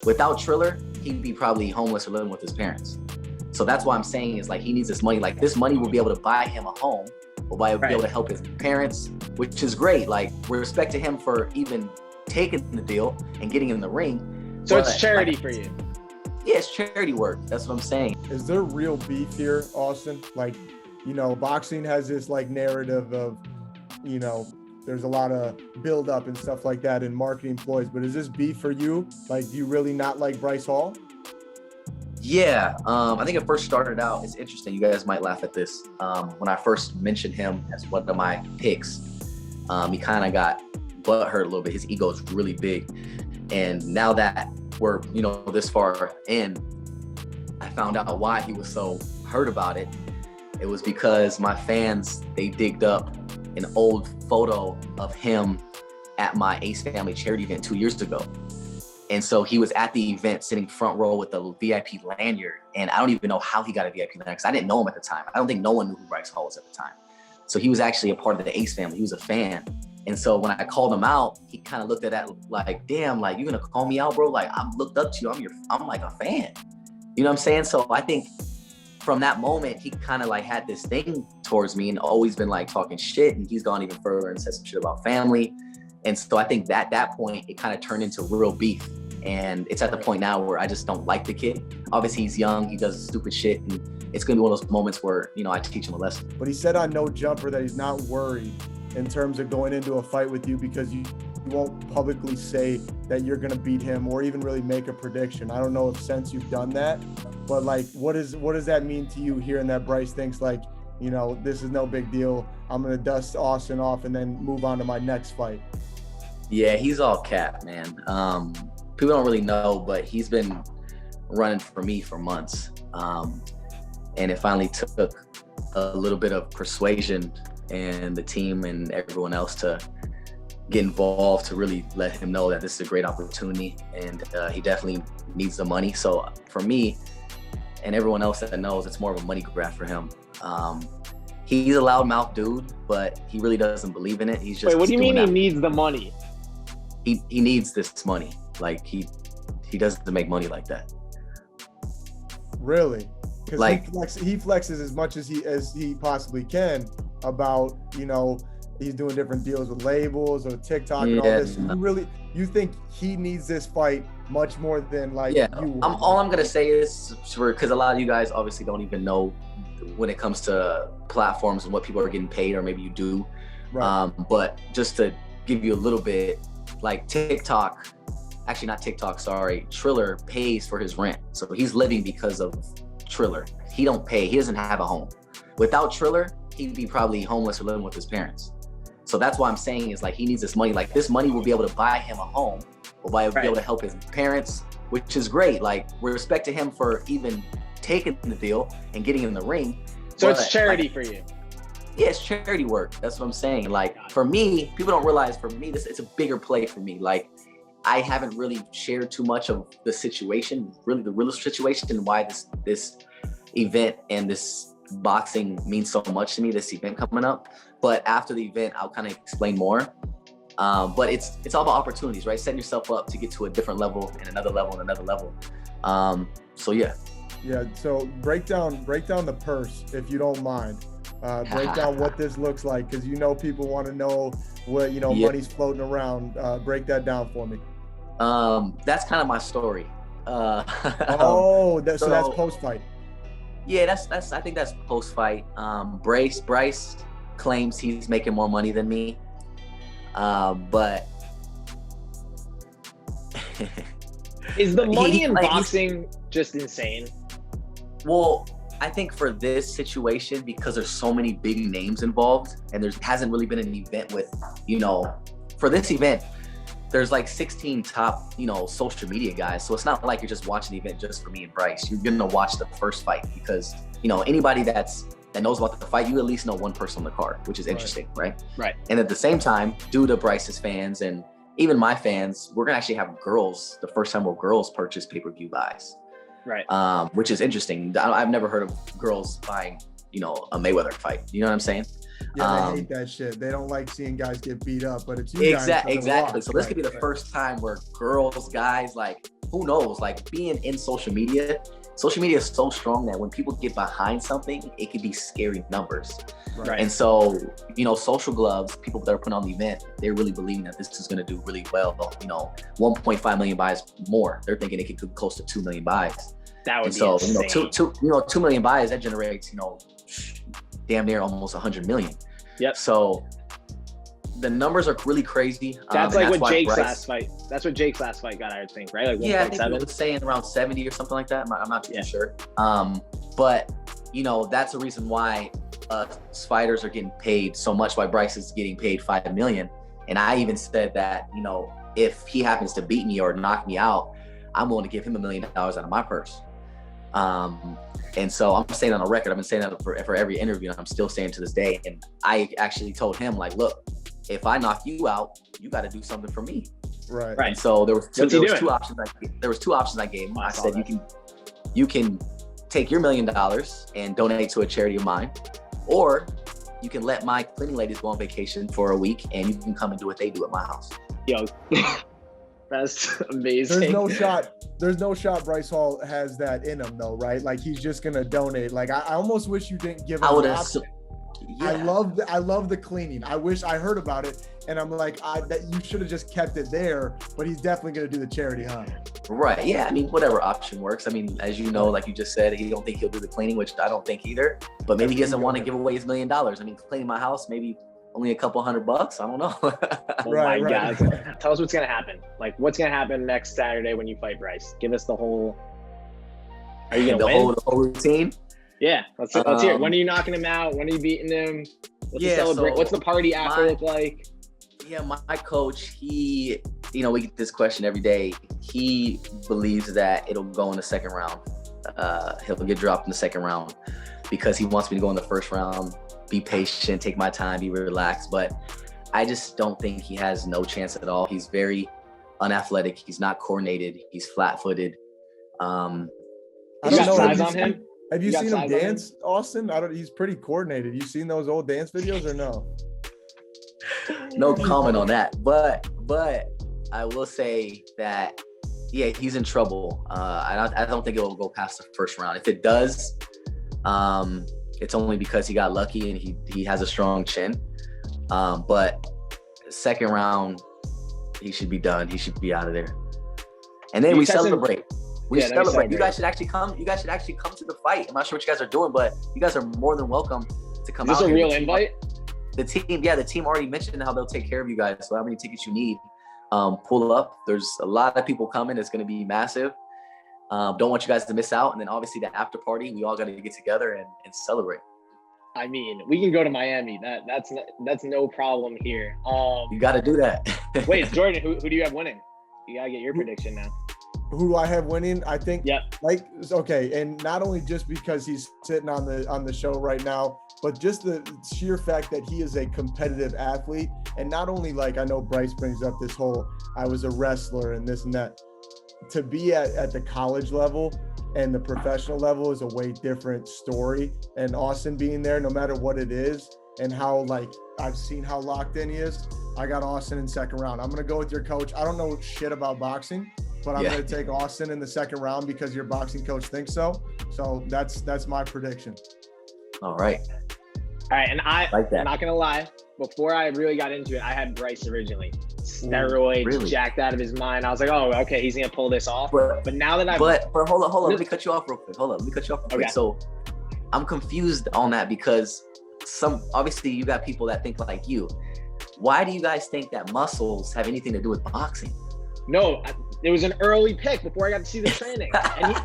Without Triller, he'd be probably homeless or living with his parents. So that's why I'm saying is like he needs this money. Like this money will be able to buy him a home, will be able to help his parents, which is great. Like respect to him for even taking the deal and getting in the ring. So it's charity for you. Yeah, it's charity work. That's what I'm saying. Is there real beef here, Austin? Like, you know, boxing has this like narrative of, you know, there's a lot of build up and stuff like that in marketing ploys, but is this beef for you? Like, do you really not like Bryce Hall? Yeah, I think it first started out, it's interesting, you guys might laugh at this. When I first mentioned him as one of my picks, he kind of got butthurt a little bit. His ego is really big. And now that we're, you know, this far in, I found out why he was so hurt about it. It was because my fans, they digged up an old photo of him at my Ace Family charity event 2 years ago. And so he was at the event sitting front row with the VIP lanyard. And I don't even know how he got a VIP lanyard because I didn't know him at the time. I don't think no one knew who Bryce Hall was at the time. So he was actually a part of the Ace family. He was a fan. And so when I called him out, he kind of looked at that like, damn, like, you're gonna call me out, bro? Like, I'm looked up to you. I'm like a fan. You know what I'm saying? So I think from that moment, he kind of like had this thing towards me and always been like talking shit. And he's gone even further and said some shit about family. And so I think that at that point, it kind of turned into real beef. And it's at the point now where I just don't like the kid. Obviously, he's young. He does stupid shit. And it's going to be one of those moments where, you know, I teach him a lesson. But he said on No Jumper that he's not worried in terms of going into a fight with you because you won't publicly say that you're going to beat him or even really make a prediction. I don't know if since you've done that, but like, what does that mean to you hearing that Bryce thinks like, you know, this is no big deal. I'm going to dust Austin off and then move on to my next fight. Yeah, he's all cap, man. People don't really know, but he's been running for me for months. And it finally took a little bit of persuasion and the team and everyone else to get involved to really let him know that this is a great opportunity and he definitely needs the money. So for me and everyone else that knows, it's more of a money grab for him. He's a loudmouth dude, but he really doesn't believe in it. He's just— Wait, what do you mean he needs the money? He needs this money. Like he doesn't make money like that. Really? Because like, he flexes as much as he possibly can about, you know, he's doing different deals with labels or TikTok and all this. You think he needs this fight much more than like you? All I'm gonna say is, because a lot of you guys obviously don't even know when it comes to platforms and what people are getting paid, or maybe you do. Right. But just to give you a little bit, like TikTok, actually not TikTok, sorry, Triller pays for his rent. So he's living because of Triller. He don't pay, he doesn't have a home. Without Triller, he'd be probably homeless or living with his parents. So that's why I'm saying is like, he needs this money. Like this money will be able to buy him a home, will be able to help his parents, which is great. Like respect to him for even taking the deal and getting in the ring. So it's charity for you. Yeah, it's charity work. That's what I'm saying. Like for me, people don't realize for me, it's a bigger play for me. Like I haven't really shared too much of the situation, really the real situation, and why this event and this boxing means so much to me, this event coming up. But after the event, I'll kind of explain more. But it's all about opportunities, right? Setting yourself up to get to a different level and another level and another level. So yeah. Yeah, so break down the purse, if you don't mind. Break down what this looks like, because you know people want to know what, you know, money's floating around. Break that down for me. That's kind of my story. So that's post-fight. Yeah, I think that's post-fight. Bryce claims he's making more money than me. But is the money in boxing just insane? Well, I think for this situation, because there's so many big names involved and there hasn't really been an event with, you know, for this event, there's like 16 top, you know, social media guys. So it's not like you're just watching the event just for me and Bryce. You're gonna watch the first fight because, you know, anybody that knows about the fight, you at least know one person on the card, which is interesting, right? Right. And at the same time, due to Bryce's fans and even my fans, we're gonna actually have girls, the first time where girls purchase pay-per-view buys. Right. Which is interesting. I've never heard of girls buying, you know, a Mayweather fight. You know what I'm saying? Yeah, they hate that shit. They don't like seeing guys get beat up, but it's you guys. Exactly. So this could be the first time where guys like who knows? Like being in social media is so strong that when people get behind something, it could be scary numbers. Right. And so, Social Gloves, people that are putting on the event, they're really believing that this is going to do really well. 1.5 million buys more. They're thinking it could go close to 2 million buys. That would be insane. 2 million buys, that generates, damn near almost 100 million. Yep. So the numbers are really crazy. That's like what Jake's last fight. That's what Jake's last fight got, I would think, right? Like 1.7. Yeah, I think he was saying around 70 or something like that. I'm not too sure. But that's the reason why fighters are getting paid so much. Why Bryce is getting paid $5 million. And I even said that if he happens to beat me or knock me out, I'm willing to give him $1 million out of my purse. And so I'm saying on the record, I've been saying that for every interview, and I'm still saying to this day. And I actually told him, like, look, if I knock you out, you got to do something for me. Right. And so there was two options. There was two options I gave him. I said, you can take your $1 million and donate to a charity of mine, or you can let my cleaning ladies go on vacation for a week and you can come and do what they do at my house. Yo, that's amazing. There's no shot Bryce Hall has that in him though, right? Like he's just gonna donate. Like I almost wish you didn't give him an option. Yeah. I love the cleaning. I wish I heard about it, and I'm like, that you should have just kept it there. But he's definitely gonna do the charity, huh? Right. Yeah. I mean, whatever option works. I mean, as you know, like you just said, he don't think he'll do the cleaning, which I don't think either. But maybe he doesn't want to give away his $1 million. I mean, cleaning my house, maybe only a couple $100. I don't know. Oh my God. Tell us what's gonna happen. Like, what's gonna happen next Saturday when you fight Bryce? Give us the whole. Are you gonna win? The whole routine? Yeah, let's hear it. When are you knocking him out? When are you beating him? What's the party after look like? Yeah, my coach, we get this question every day. He believes that it'll go in the second round. He'll get dropped in the second round because he wants me to go in the first round, be patient, take my time, be relaxed. But I just don't think he has no chance at all. He's very unathletic. He's not coordinated. He's flat-footed. You got size on him? Have you seen him dance, Austin? He's pretty coordinated. You seen those old dance videos or no? No comment on that. But I will say that, yeah, he's in trouble. I don't think it will go past the first round. If it does, it's only because he got lucky and he has a strong chin. But second round, he should be done. He should be out of there. And then we celebrate. We celebrate. You guys should actually come. You guys should actually come to the fight. I'm not sure what you guys are doing, but you guys are more than welcome to come out. Is this a real invite? The team already mentioned how they'll take care of you guys. So how many tickets you need, pull up. There's a lot of people coming. It's going to be massive. Don't want you guys to miss out. And then obviously the after party, we all got to get together and celebrate. I mean, we can go to Miami. That's no problem here. You got to do that. Wait, Jordan, who do you have winning? You got to get your prediction now. Who do I have winning? I think, okay. And not only just because he's sitting on the show right now, but just the sheer fact that he is a competitive athlete. And not only, like, I know Bryce brings up this whole, I was a wrestler and this and that. To be at the college level and the professional level is a way different story. And Austin being there, no matter what it is, and how, like, I've seen how locked in he is. I got Austin in second round. I'm going to go with your coach. I don't know shit about boxing, but I'm going to take Austin in the second round because your boxing coach thinks so. So that's my prediction. All right. And I'm not going to lie. Before I really got into it, I had Bryce originally. Steroids, really? Jacked out of his mind. I was like, oh, okay, he's going to pull this off. But now that But hold on. Let me cut you off real quick. Okay. So I'm confused on that because obviously you got people that think like you. Why do you guys think that muscles have anything to do with boxing? No, it was an early pick before I got to see the training, and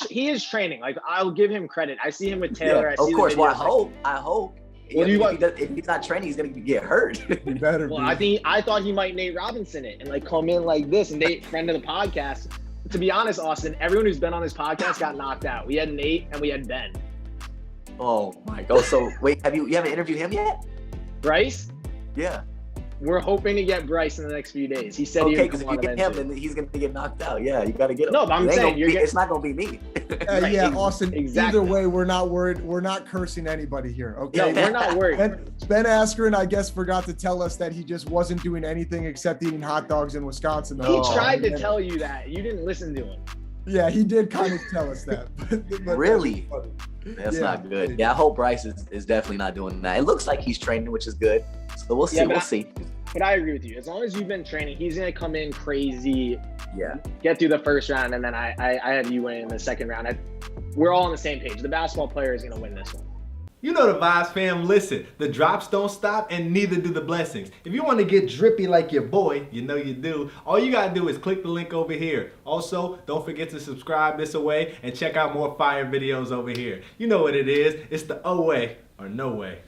he is training. Like, I'll give him credit. I see him with Taylor. Yeah, of course. Well, I hope. If he's not training, he's gonna get hurt. He better be. I thought he might Nate Robinson it and like come in like this. And Nate, friend of the podcast. To be honest, Austin, everyone who's been on this podcast got knocked out. We had Nate and we had Ben. Oh my God! So wait, you haven't interviewed him yet? Bryce? Yeah. We're hoping to get Bryce in the next few days. He said okay, because if you get him, then he's gonna get knocked out. Yeah, you gotta get him. No, but I'm saying it's not gonna be me. Right, yeah, Austin. Exactly. Either way, we're not worried. We're not cursing anybody here. Okay. No, we're not worried. Ben Askren, I guess, forgot to tell us that he just wasn't doing anything except eating hot dogs in Wisconsin. He tried to tell you that. You didn't listen to him. Yeah, he did kind of tell us that. But really? That's not good. Yeah, I hope Bryce is definitely not doing that. It looks like he's training, which is good. So we'll see. Yeah, we'll see. But I agree with you. As long as you've been training, he's going to come in crazy. Yeah. Get through the first round, and then I have you win in the second round. We're all on the same page. The basketball player is going to win this one. You know the vibes, fam. Listen, the drops don't stop, and neither do the blessings. If you want to get drippy like your boy, you know you do, all you got to do is click the link over here. Also, don't forget to subscribe this away and check out more fire videos over here. You know what it is. It's the O way or no way.